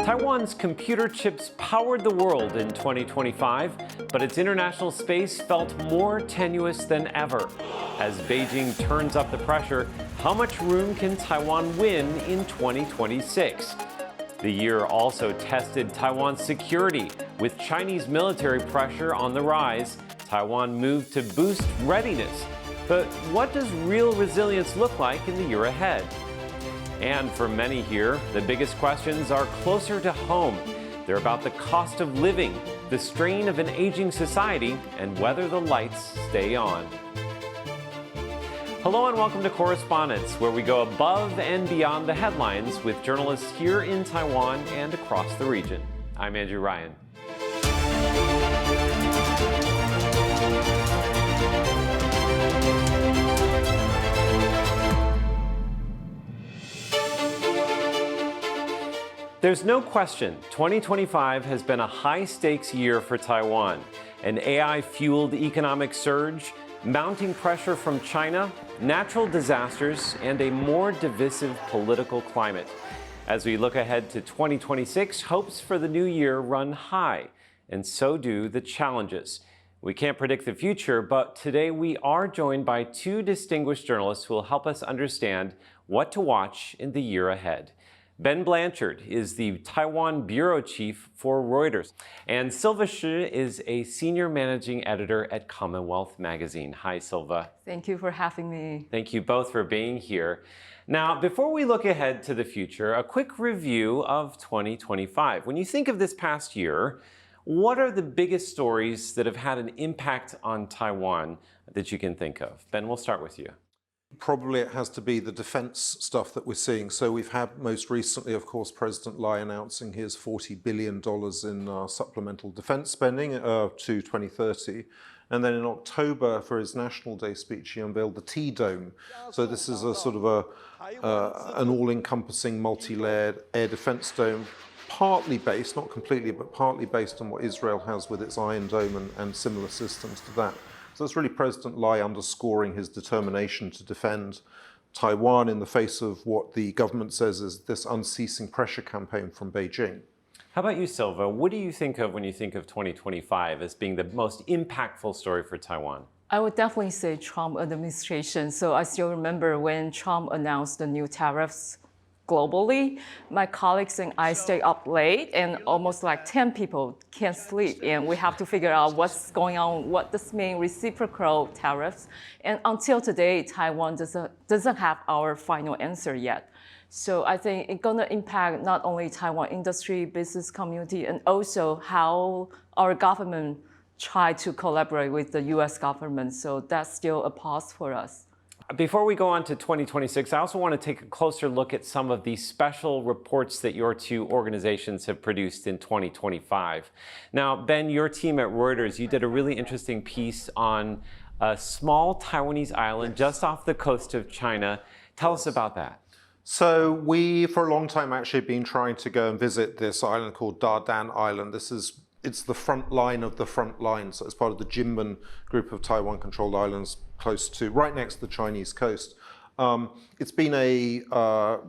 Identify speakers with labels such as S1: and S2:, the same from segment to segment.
S1: Taiwan's computer chips powered the world in 2025, but its international space felt more tenuous than ever. As Beijing turns up the pressure, how much room can Taiwan win in 2026? The year also tested Taiwan's security. With Chinese military pressure on the rise, Taiwan moved to boost readiness. But what does real resilience look like in the year ahead? And for many here, the biggest questions are closer to home. They're about the cost of living, the strain of an aging society, and whether the lights stay on. Hello and welcome to Correspondents, where we go above and beyond the headlines with journalists here in Taiwan and across the region. I'm Andrew Ryan. There's no question 2025 has been a high-stakes year for Taiwan. An AI-fueled economic surge, mounting pressure from China, natural disasters, and a more divisive political climate. As we look ahead to 2026, hopes for the new year run high, and so do the challenges. We can't predict the future, but today we are joined by two distinguished journalists who will help us understand what to watch in the year ahead. Ben Blanchard is the Taiwan bureau chief for Reuters, and Silva Shih is a senior managing editor at CommonWealth magazine. Hi, Silva.
S2: Thank you for having me.
S1: Thank you both for being here. Now, before we look ahead to the future, a quick review of 2025. When you think of this past year, what are the biggest stories that have had an impact on Taiwan that you can think of? Ben, we'll start with you.
S3: Probably it has to be the defense stuff that we're seeing. So we've had most recently, of course, President Lai announcing his $40 billion in supplemental defense spending to 2030. And then in October, for his National Day speech, he unveiled the T-Dome. So this is a sort of an all-encompassing, multi-layered air defense dome, partly based, not completely, but partly based on what Israel has with its Iron Dome and similar systems to that. So it's really President Lai underscoring his determination to defend Taiwan in the face of what the government says is this unceasing pressure campaign from Beijing.
S1: How about you, Silva? What do you think of when you think of 2025 as being the most impactful story for Taiwan?
S2: I would definitely say Trump administration. So I still remember when Trump announced the new tariffs globally, my colleagues and I stay up late and almost like 10 people can't sleep, and we have to figure out what's going on, what this means, reciprocal tariffs. And until today, Taiwan doesn't have our final answer yet. So I think it's gonna impact not only Taiwan industry, business community, and also how our government try to collaborate with the US government. So that's still a pause for us.
S1: Before we go on to 2026, I also want to take a closer look at some of the special reports that your two organizations have produced in 2025. Now, Ben, your team at Reuters, you did a really interesting piece on a small Taiwanese island just off the coast of China. Tell us about that.
S3: So we, for a long time, actually been trying to go and visit this island called Dardan Island. It's the front line of the front line. So it's part of the Jinmen group of Taiwan-controlled islands right next to the Chinese coast. It's been a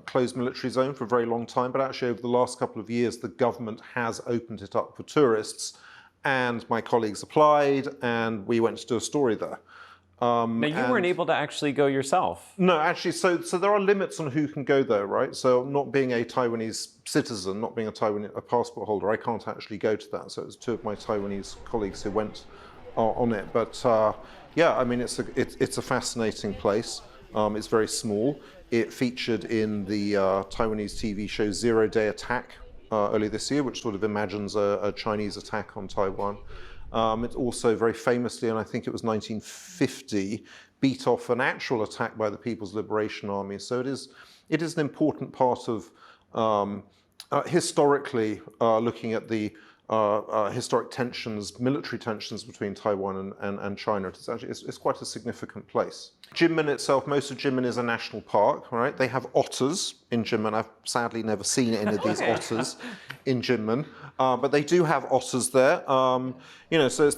S3: closed military zone for a very long time, but actually over the last couple of years, the government has opened it up for tourists. And my colleagues applied, and we went to do a story there.
S1: Now, you weren't able to actually go yourself.
S3: No, actually, so there are limits on who can go there, right? So not being a Taiwanese citizen, not being a passport holder, I can't actually go to that. So it was two of my Taiwanese colleagues who went on it. But yeah, I mean, it's a fascinating place. It's very small. It featured in the Taiwanese TV show Zero Day Attack earlier this year, which sort of imagines a Chinese attack on Taiwan. It also very famously, and I think it was 1950, beat off an actual attack by the People's Liberation Army. So it is an important part of historically looking at the historic tensions, military tensions between Taiwan and China. It's quite a significant place. Jinmen itself, most of Jinmen is a national park, right? They have otters in Jinmen. I've sadly never seen any of these otters in Jinmen, but they do have otters there. You know, so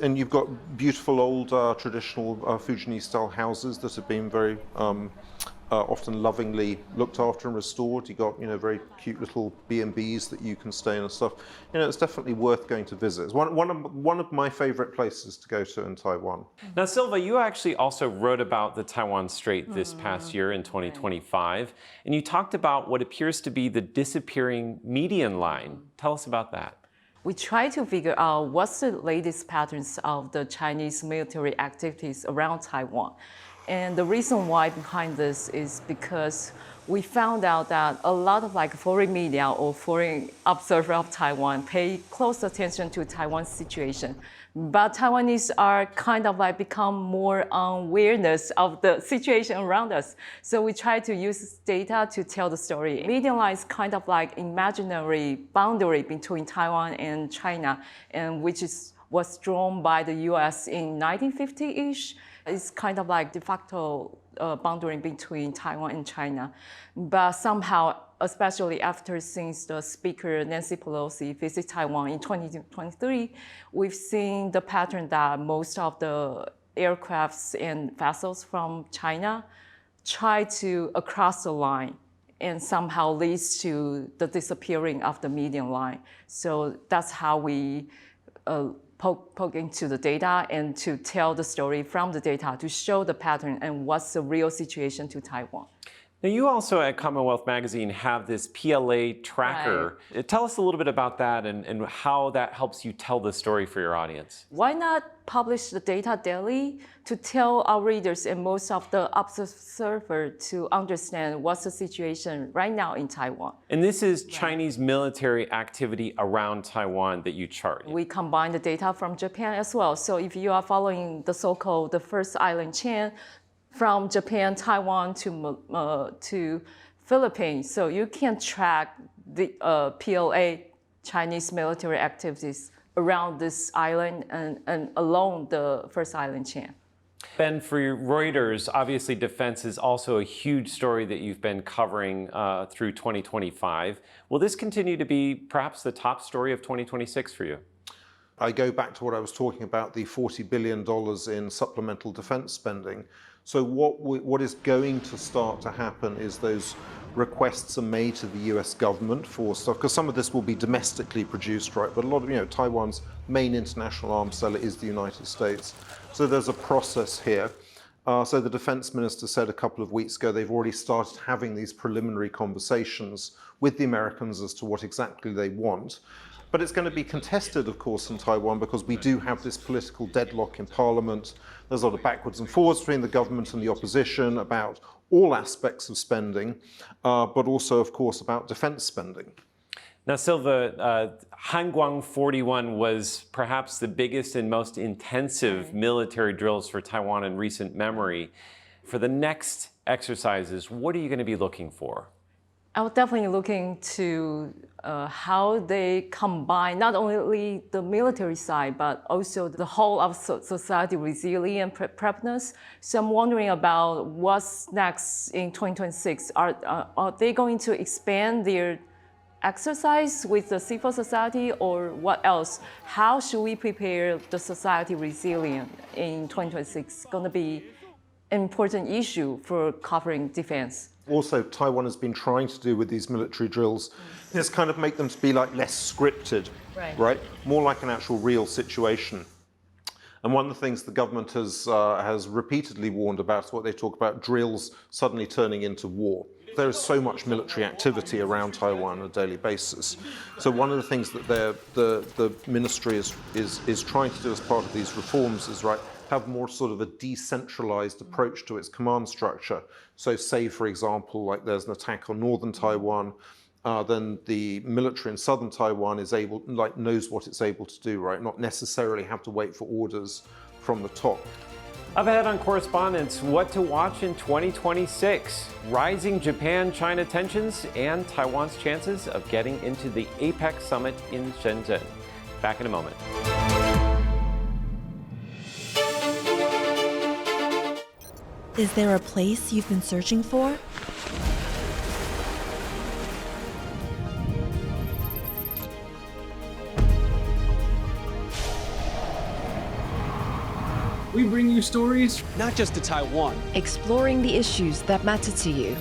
S3: and you've got beautiful old traditional Fujianese-style houses that have been very often lovingly looked after and restored. You got, very cute little B&Bs that you can stay in and stuff. It's definitely worth going to visit. It's one of my favorite places to go to in Taiwan.
S1: Now, Silva, you actually also wrote about the Taiwan Strait this past year in 2025, and you talked about what appears to be the disappearing median line. Tell us about that.
S2: We try to figure out what's the latest patterns of the Chinese military activities around Taiwan. And the reason why behind this is because we found out that a lot of foreign media or foreign observer of Taiwan pay close attention to Taiwan's situation. But Taiwanese are kind of become more awareness of the situation around us. So we try to use data to tell the story. Median line is kind of imaginary boundary between Taiwan and China, and was drawn by the US in 1950-ish. It's kind of de facto boundary between Taiwan and China. But somehow, especially since the Speaker Nancy Pelosi visited Taiwan in 2023, we've seen the pattern that most of the aircrafts and vessels from China try to cross the line and somehow leads to the disappearing of the median line. So that's how we poke into the data and to tell the story from the data to show the pattern and what's the real situation to Taiwan.
S1: Now, you also at CommonWealth Magazine have this PLA tracker. Right. Tell us a little bit about that and how that helps you tell the story for your audience.
S2: Why not publish the data daily to tell our readers and most of the observers to understand what's the situation right now in Taiwan?
S1: And this is Chinese military activity around Taiwan that you chart.
S2: We combine the data from Japan as well. So if you are following the so-called the first island chain, from Japan, Taiwan to Philippines, so you can track the PLA Chinese military activities around this island and along the first island chain.
S1: Ben, for Reuters, obviously defense is also a huge story that you've been covering through 2025. Will this continue to be perhaps the top story of 2026 for you?
S3: I go back to what I was talking about, the $40 billion in supplemental defense spending. So what is going to start to happen is those requests are made to the US government for stuff, because some of this will be domestically produced, right? But a lot of, Taiwan's main international arms seller is the United States. So there's a process here. So the defense minister said a couple of weeks ago they've already started having these preliminary conversations with the Americans as to what exactly they want. But it's going to be contested, of course, in Taiwan because we do have this political deadlock in Parliament. There's a lot of backwards and forwards between the government and the opposition about all aspects of spending, but also, of course, about defense spending.
S1: Now, Silva, Han Kuang 41 was perhaps the biggest and most intensive military drills for Taiwan in recent memory. For the next exercises, what are you going to be looking for?
S2: I was definitely looking to how they combine not only the military side, but also the whole of society resilience preparedness. So I'm wondering about what's next in 2026. Are they going to expand their exercise with the civil society or what else? How should we prepare the society resilience in 2026? It's going to be an important issue for covering defense.
S3: Also, Taiwan has been trying to do with these military drills is kind of make them to be less scripted, right? More like an actual real situation. And one of the things the government has repeatedly warned about is what they talk about drills suddenly turning into war. There is so much military activity around Taiwan on a daily basis. So one of the things that the ministry is trying to do as part of these reforms is have more sort of a decentralized approach to its command structure. So say, for example, there's an attack on northern Taiwan, then the military in southern Taiwan is knows what it's able to do, right? Not necessarily have to wait for orders from the top.
S1: Up ahead on Correspondents, what to watch in 2026, rising Japan-China tensions, and Taiwan's chances of getting into the APEC summit in Shenzhen. Back in a moment.
S4: Is there a place you've been searching for?
S5: We bring you stories,
S6: not just to Taiwan,
S7: exploring the issues that matter to you.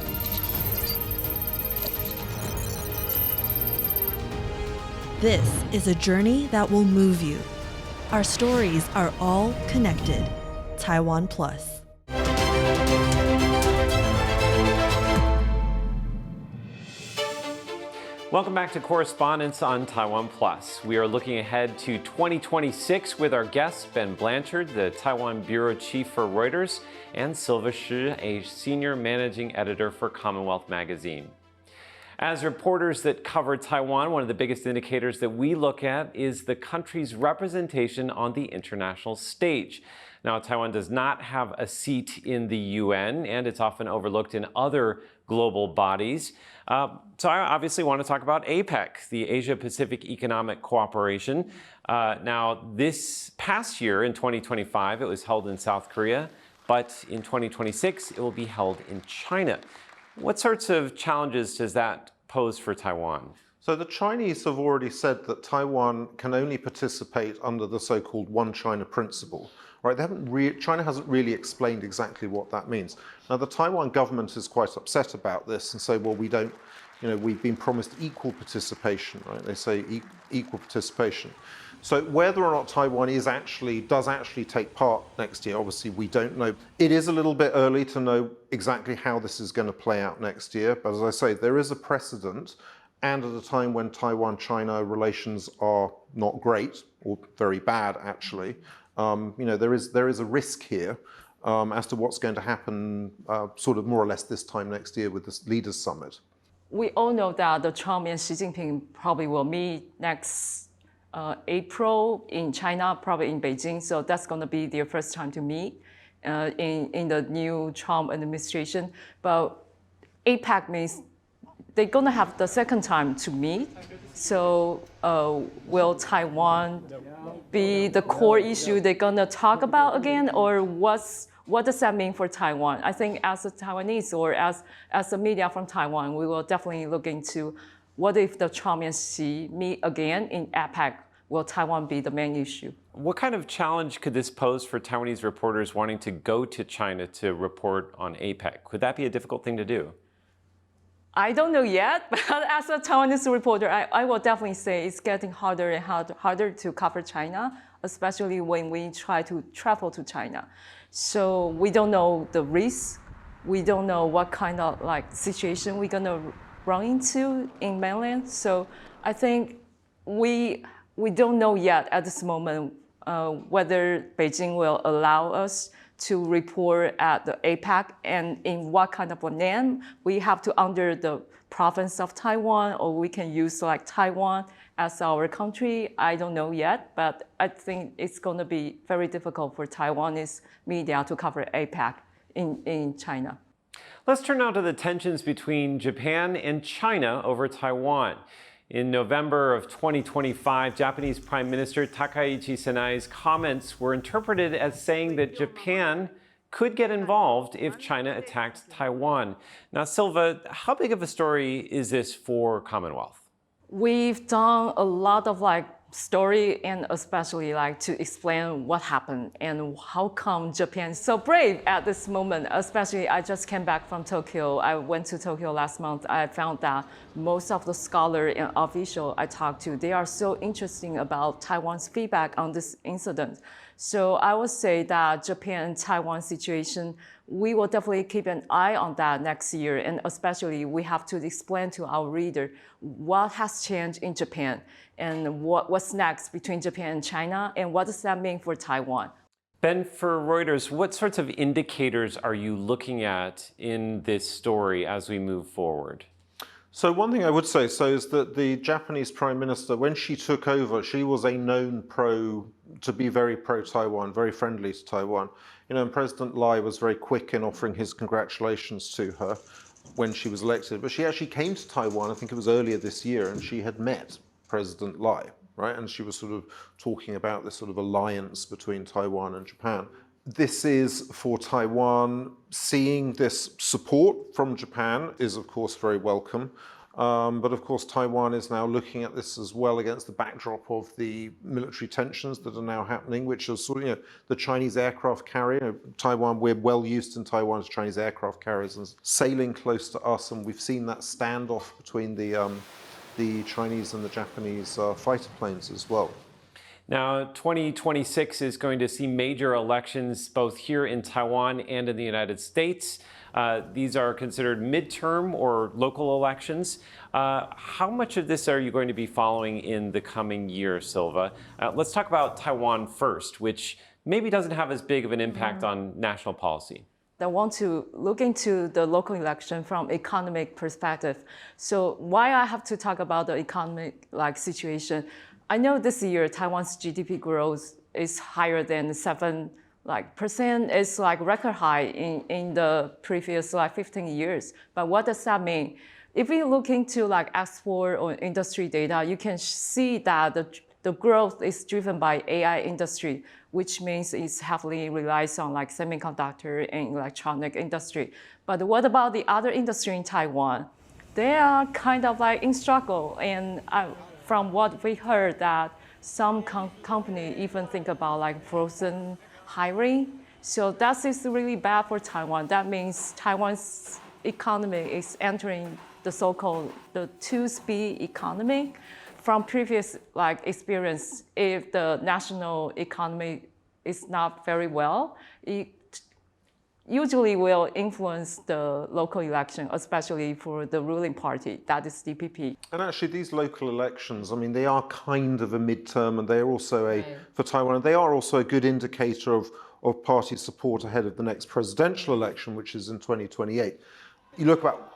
S4: This is a journey that will move you. Our stories are all connected. TaiwanPlus.
S1: Welcome back to Correspondents on TaiwanPlus. We are looking ahead to 2026 with our guests, Ben Blanchard, the Taiwan Bureau Chief for Reuters, and Silva, Shih, a Senior Managing Editor for CommonWealth magazine. As reporters that cover Taiwan, one of the biggest indicators that we look at is the country's representation on the international stage. Now, Taiwan does not have a seat in the UN, and it's often overlooked in other global bodies. So I obviously want to talk about APEC, the Asia-Pacific Economic Cooperation. Now, this past year, in 2025, it was held in South Korea, but in 2026, it will be held in China. What sorts of challenges does that pose for Taiwan?
S3: So the Chinese have already said that Taiwan can only participate under the so-called One China principle. Right? China hasn't really explained exactly what that means. Now, the Taiwan government is quite upset about this and say, well, we don't, we've been promised equal participation, right? They say equal participation. So whether or not Taiwan does actually take part next year, obviously we don't know. It is a little bit early to know exactly how this is going to play out next year. But as I say, there is a precedent. And at a time when Taiwan-China relations are not great, or very bad actually, there is a risk here as to what's going to happen sort of more or less this time next year with this Leaders Summit.
S2: We all know that the Trump and Xi Jinping probably will meet next April in China, probably in Beijing. So that's going to be their first time to meet in the new Trump administration. But APEC means they're going to have the second time to meet. So will Taiwan be the core issue they're going to talk about again? Or what does that mean for Taiwan? I think as a Taiwanese or as the media from Taiwan, we will definitely look into what if the Trump and Xi meet again in APEC? Will Taiwan be the main issue?
S1: What kind of challenge could this pose for Taiwanese reporters wanting to go to China to report on APEC? Could that be a difficult thing to do?
S2: I don't know yet, but as a Taiwanese reporter, I will definitely say it's getting harder and harder to cover China, especially when we try to travel to China. So we don't know the risk. We don't know what kind of situation we're gonna run into in mainland. So I think we don't know yet at this moment whether Beijing will allow us to report at the APEC and in what kind of a name. We have to under the province of Taiwan, or we can use Taiwan as our country. I don't know yet, but I think it's going to be very difficult for Taiwanese media to cover APEC in China.
S1: Let's turn now to the tensions between Japan and China over Taiwan. In November of 2025, Japanese Prime Minister Takaichi Senai's comments were interpreted as saying that Japan could get involved if China attacked Taiwan. Now, Silva, how big of a story is this for CommonWealth?
S2: We've done a lot of story and especially to explain what happened and how come Japan is so brave at this moment. Especially, I just came back from Tokyo. I went to Tokyo last month. I found that most of the scholars and officials I talked to, they are so interested about Taiwan's feedback on this incident. So I would say that Japan and Taiwan situation, we will definitely keep an eye on that next year. And especially, we have to explain to our reader what has changed in Japan and what's next between Japan and China, and what does that mean for Taiwan.
S1: Ben, for Reuters, what sorts of indicators are you looking at in this story as we move forward?
S3: So one thing I would say is that the Japanese Prime Minister, when she took over, she was a known to be very pro-Taiwan, very friendly to Taiwan. And President Lai was very quick in offering his congratulations to her when she was elected. But she actually came to Taiwan, I think it was earlier this year, and she had met President Lai, right? And she was sort of talking about this sort of alliance between Taiwan and Japan. This is for Taiwan. Seeing this support from Japan is, of course, very welcome. But of course, Taiwan is now looking at this as well against the backdrop of the military tensions that are now happening, which is sort of, the Chinese aircraft carrier. Taiwan, we're well used in Taiwan as Chinese aircraft carriers and sailing close to us, and we've seen that standoff between the Chinese and the Japanese fighter planes as well.
S1: Now, 2026 is going to see major elections both here in Taiwan and in the United States. These are considered midterm or local elections. How much of this are you going to be following in the coming year, Silva? Let's talk about Taiwan first, which maybe doesn't have as big of an impact on national policy.
S2: I want to look into the local election from economic perspective. So why I have to talk about the economic situation? I know this year Taiwan's GDP growth is higher than 7%. It's record high in the previous 15 years. But what does that mean? If we look into export or industry data, you can see that the growth is driven by AI industry, which means it's heavily relies on semiconductor and electronic industry. But what about the other industry in Taiwan? They are kind of in struggle, and from what we heard that some company even think about frozen hiring. So that is really bad for Taiwan. That means Taiwan's economy is entering the so-called the two-speed economy. From previous experience, if the national economy is not very well, it usually will influence the local election, especially for the ruling party, that is DPP.
S3: And actually, these local elections, I mean, they are kind of a midterm, and they are also for Taiwan, and they are also a good indicator of party support ahead of the next presidential election, which is in 2028. You look about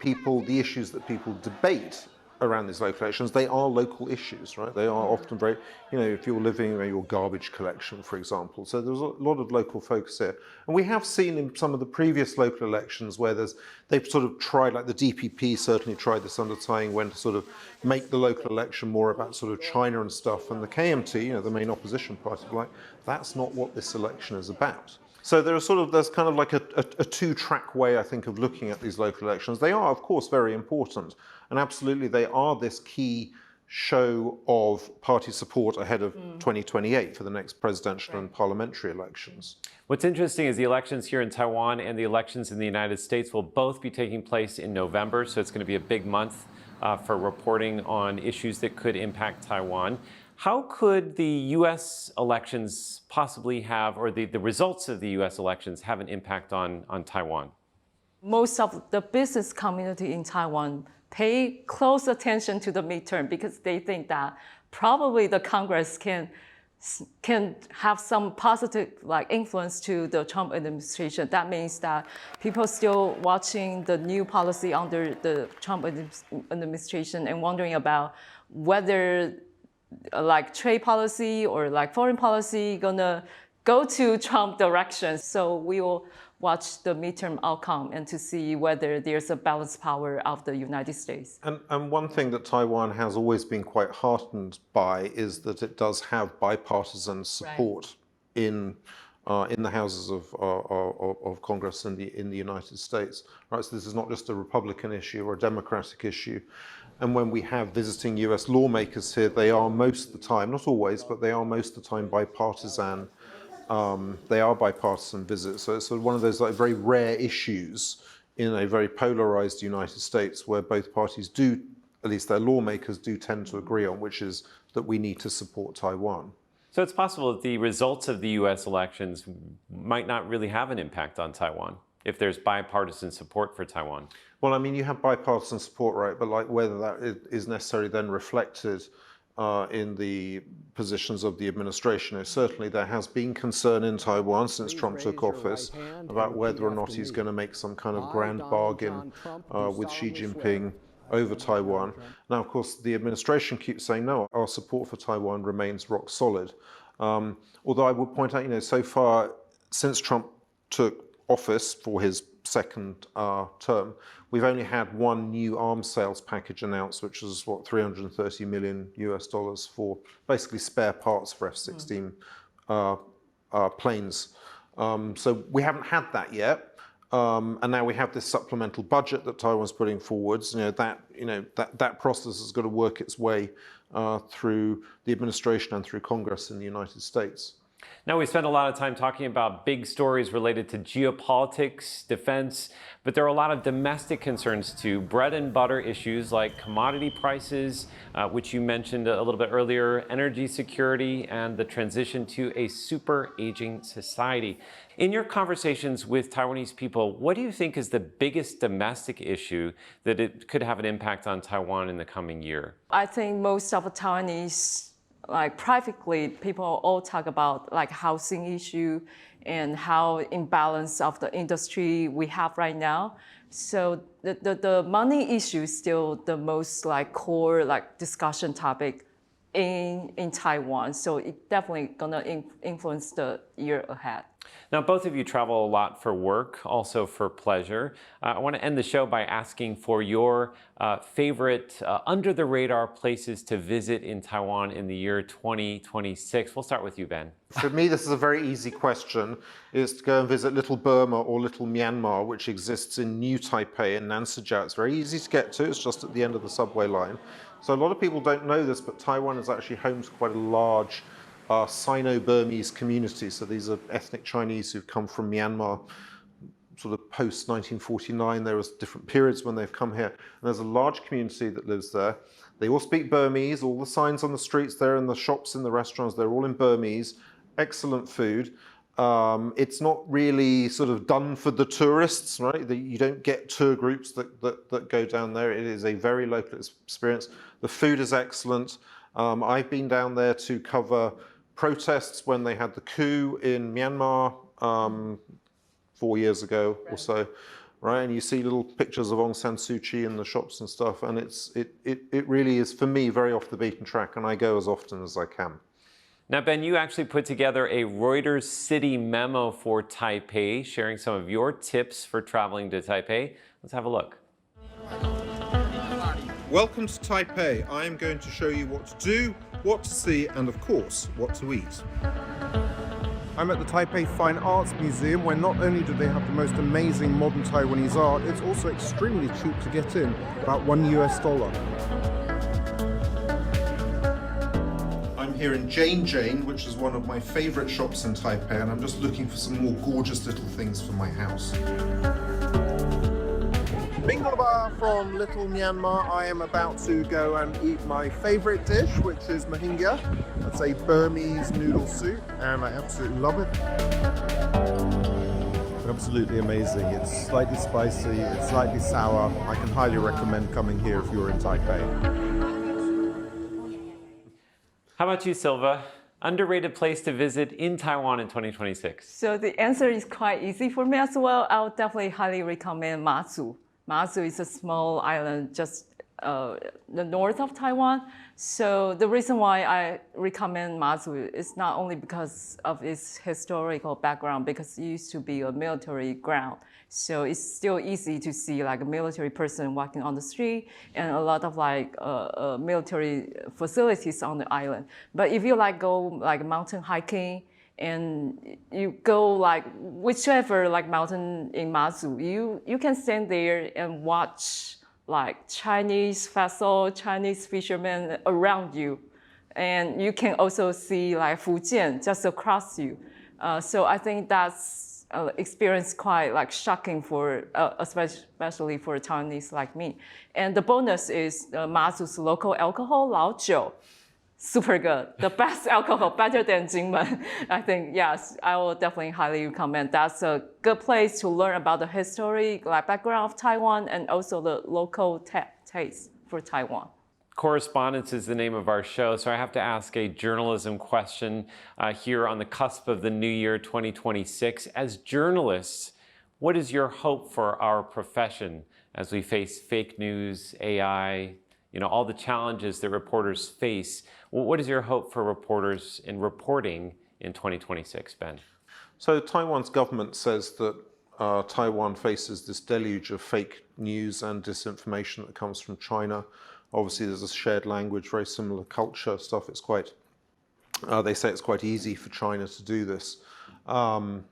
S3: the issues that people debate around these local elections, they are local issues, right? They are often very, if you're living in your garbage collection, for example. So there's a lot of local focus here. And we have seen in some of the previous local elections where they've sort of tried, the DPP certainly tried this under Tsai Ing-wen to sort of make the local election more about sort of China and stuff. And the KMT, the main opposition party, that's not what this election is about. So there's kind of a two-track way, I think, of looking at these local elections. They are, of course, very important. And absolutely, they are this key show of party support ahead of 2028 for the next presidential and parliamentary elections.
S1: What's interesting is the elections here in Taiwan and the elections in the United States will both be taking place in November. So it's going to be a big month for reporting on issues that could impact Taiwan. How could the U.S. elections possibly have, or the results of the U.S. elections have an impact on Taiwan?
S2: Most of the business community in Taiwan pay close attention to the midterm because they think that probably the Congress can have some positive influence to the Trump administration. That means that people still watching the new policy under the Trump administration and wondering about whether trade policy or foreign policy gonna go to Trump direction. So we will watch the midterm outcome and to see whether there's a balanced power of the United States.
S3: And one thing that Taiwan has always been quite heartened by is that it does have bipartisan support in the houses of Congress in the United States. Right, so this is not just a Republican issue or a Democratic issue. And when we have visiting US lawmakers here, they are most of the time, not always, but they are most of the time bipartisan. They are bipartisan visits. So it's sort of one of those very rare issues in a very polarized United States where both parties do, at least their lawmakers do tend to agree on, which is that we need to support Taiwan.
S1: So it's possible that the results of the U.S. elections might not really have an impact on Taiwan if there's bipartisan support for Taiwan.
S3: Well, I mean, you have bipartisan support, right? But whether that is necessarily then reflected in the positions of the administration. Certainly there has been concern in Taiwan since Trump took office about whether or not he's going to make some kind of grand bargain with Xi Jinping over Taiwan. Now, of course, the administration keeps saying, no, our support for Taiwan remains rock solid. Although I would point out, so far, since Trump took office for his second term, we've only had one new arms sales package announced, which was, $330 million US for basically spare parts for F-16 planes. So we haven't had that yet. And now we have this supplemental budget that Taiwan's putting forwards. That process has got to work its way through the administration and through Congress in the United States.
S1: Now, we spent a lot of time talking about big stories related to geopolitics, defense, but there are a lot of domestic concerns too. Bread and butter issues like commodity prices, which you mentioned a little bit earlier, energy security, and the transition to a super aging society. In your conversations with Taiwanese people, what do you think is the biggest domestic issue that it could have an impact on Taiwan in the coming year?
S2: I think most of the Taiwanese, like privately, people all talk about like housing issue and how imbalance of the industry we have right now. So the money issue is still the most like core like discussion topic in Taiwan. So it definitely gonna influence the year ahead.
S1: Now, both of you travel a lot for work, also for pleasure. I want to end the show by asking for your favorite under-the-radar places to visit in Taiwan in the year 2026. We'll start with you, Ben.
S3: For me, this is a very easy question, is to go and visit Little Burma or Little Myanmar, which exists in New Taipei in Nansijia. It's very easy to get to. It's just at the end of the subway line. So a lot of people don't know this, but Taiwan is actually home to quite a large Sino-Burmese community. So these are ethnic Chinese who've come from Myanmar sort of post-1949. There was different periods when they've come here. And there's a large community that lives there. They all speak Burmese. All the signs on the streets there and the shops in the restaurants, they're all in Burmese. Excellent food. It's not really sort of done for the tourists, right? You don't get tour groups that go down there. It is a very local experience. The food is excellent. I've been down there to cover protests when they had the coup in Myanmar 4 years ago or so, right? And you see little pictures of Aung San Suu Kyi in the shops and stuff, and it really is, for me, very off the beaten track, and I go as often as I can.
S1: Now, Ben, you actually put together a Reuters city memo for Taipei, sharing some of your tips for traveling to Taipei. Let's have a look.
S3: Welcome to Taipei. I am going to show you what to do, what to see, and of course, what to eat.
S5: I'm at the Taipei Fine Arts Museum, where not only do they have the most amazing modern Taiwanese art, it's also extremely cheap to get in, about $1 US. I'm here in Jane, which is one of my favorite shops in Taipei, and I'm just looking for some more gorgeous little things for my house. Bingalaba from Little Myanmar. I am about to go and eat my favorite dish, which is mahingya. That's a Burmese noodle soup, and I absolutely love it. Absolutely amazing. It's slightly spicy, it's slightly sour. I can highly recommend coming here if you're in Taipei.
S1: How about you, Silva? Underrated place to visit in Taiwan in 2026?
S2: So the answer is quite easy for me as well. I would definitely highly recommend Matsu. Matsu is a small island just the north of Taiwan. So the reason why I recommend Matsu is not only because of its historical background, because it used to be a military ground. So it's still easy to see like a military person walking on the street and a lot of like military facilities on the island. But if you like go like mountain hiking, and you go like whichever like mountain in Matsu, you can stand there and watch like Chinese vessel, Chinese fishermen around you, and you can also see like Fujian just across you. So I think that's experience quite like shocking for especially for Taiwanese like me. And the bonus is Matsu's local alcohol, Laojiu. Super good. The best alcohol, better than Jingmen. I think, yes, I will definitely highly recommend. That's a good place to learn about the history, like background of Taiwan, and also the local taste for Taiwan.
S1: Correspondents is the name of our show, so I have to ask a journalism question here on the cusp of the new year 2026. As journalists, what is your hope for our profession as we face fake news, AI, all the challenges that reporters face? What is your hope for reporters in reporting in 2026, Ben?
S3: So Taiwan's government says that Taiwan faces this deluge of fake news and disinformation that comes from China. Obviously, there's a shared language, very similar culture stuff. It's quite, they say it's quite easy for China to do this. And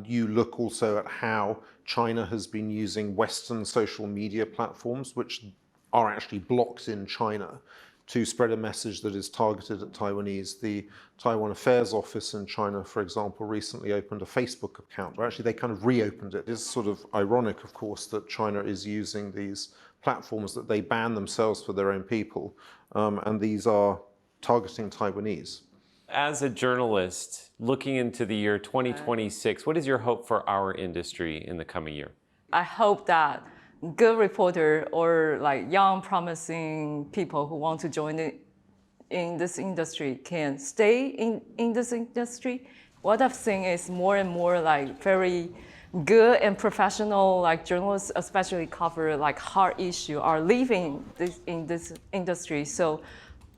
S3: you look also at how China has been using Western social media platforms, which are actually blocked in China, to spread a message that is targeted at Taiwanese. The Taiwan Affairs Office in China, for example, recently opened a Facebook account, but actually they kind of reopened it. It's sort of ironic, of course, that China is using these platforms that they ban themselves for their own people, and these are targeting Taiwanese.
S1: As a journalist, looking into the year 2026, what is your hope for our industry in the coming year?
S2: I hope that good reporter or like young promising people who want to join in this industry can stay in this industry. What I've seen is more and more like very good and professional like journalists, especially cover like hard issue, are leaving in this industry. So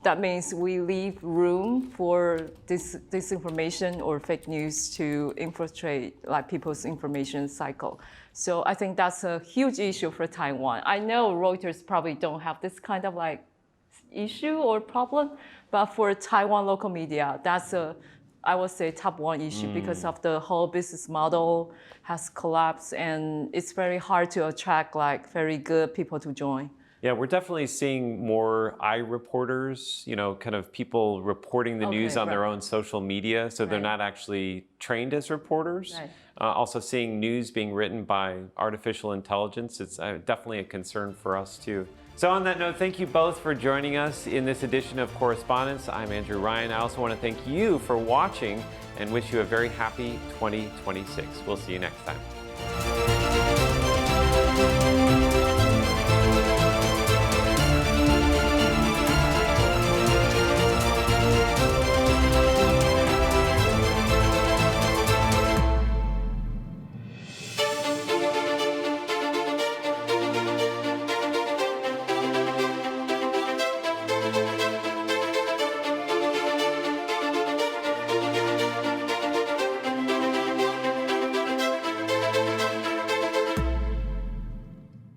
S2: that means we leave room for disinformation or fake news to infiltrate like people's information cycle. So I think that's a huge issue for Taiwan. I know Reuters probably don't have this kind of like issue or problem, but for Taiwan local media, that's I would say top one issue because of the whole business model has collapsed and it's very hard to attract like very good people to join.
S1: Yeah, we're definitely seeing more reporters, kind of people reporting the news on their own social media, so they're not actually trained as reporters.
S2: Right.
S1: Also seeing news being written by artificial intelligence, it's definitely a concern for us too. So on that note, thank you both for joining us in this edition of Correspondents. I'm Andrew Ryan. I also want to thank you for watching and wish you a very happy 2026. We'll see you next time.